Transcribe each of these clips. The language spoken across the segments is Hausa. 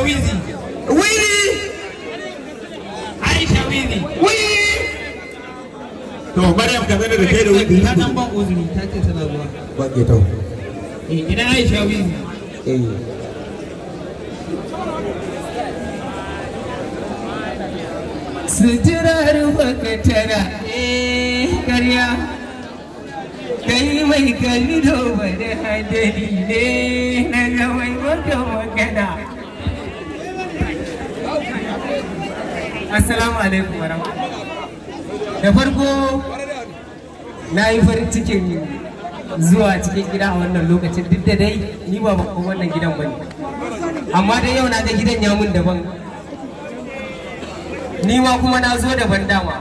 wizi. Wizi. Aisha wizi. Wizi. To Maryam ka zane da kai da wizi. Ta dan ban uzuri ta ce tana zuwa. Ba ke tau. Ina Aisha wizi. Suturar baka tana karya kai mai kallo wani hadari ne na ga mai maka magana. Assalamu alaikum warahmatullahi. Da farko na yi farin cikin zuwa cikin gida a wannan lokacin, duk da dai ni ba bakon wannan gidan bane, amma dai yau na ga gidan ya mun daban, ni ma kuma na zo daban dama.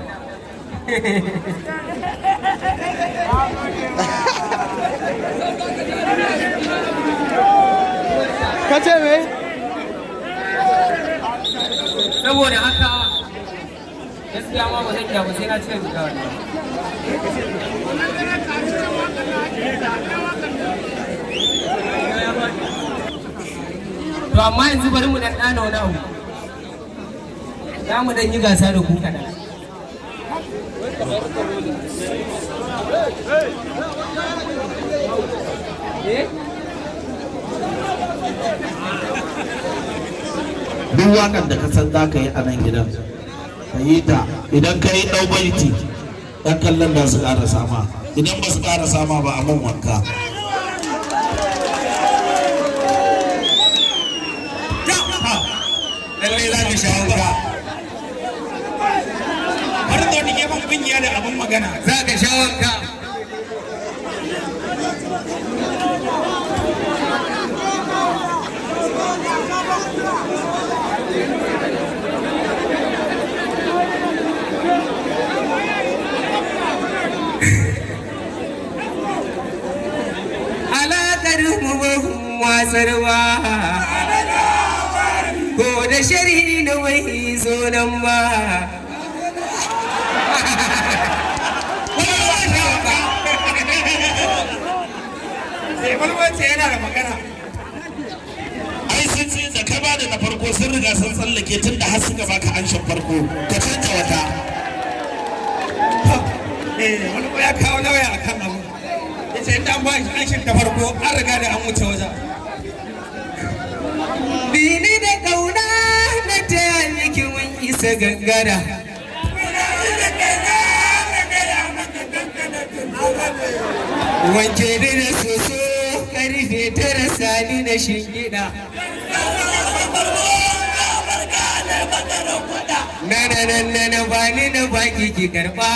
Kace me? Saboda haka gaskiya ma ba zan iya ba sai na cire riga wannan. To amma yanzu bari mu dan dana wani abu. Za mu dan yi gasa da ku kaɗan. Duk wakan da ka san za ka yi a nan gidan ka yi ta, idan ka yi ɗau baiti ɗan kallon da su ƙara sama, idan ba su ƙara sama ba a man wanka. Lallai za ka sha wanka. Har da wani gefen kungiya da abin magana za ka sha wanka. Alaƙar mu ba wasarwa ko da shari na mai zo nan ba. Walwace yana da magana. Ai sun ce da ka bada na farko sun riga sun tsallake tun da har suka baka anshin farko ka canja wata. Wani ko ya kawo lauya a kan abu. Ya ce inda an ba shi anshin ta farko an riga da an wuce wajen. Bini da ƙauna na ta miki mun isa gangara. Wanke da soso karfe tara sani na shingida. Na bani na baki ki karba.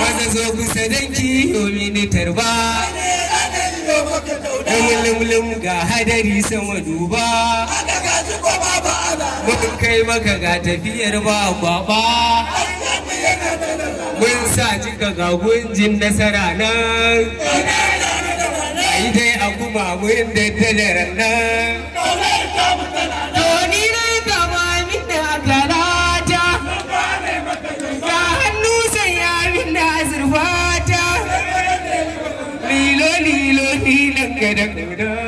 Maza zo kusa danki yomi ni tarba. Lumlum ga hadari sama duba. Mun kai maka ga tafiyar ba kwaba. Mun sa cika ga gunjin nasara nan. Ai dai a kuma mun daddare nan. To ni dai kama min da akalata. Ga hannu sanya min da azurfata. Lilo lilan gadan gadan.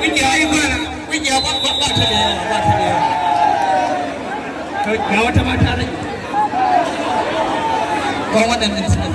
Kungiya yi mana. Kungiya ba ta da yawa, ba ta da yawa. Ga wata mata rai. Kwan waɗannan suna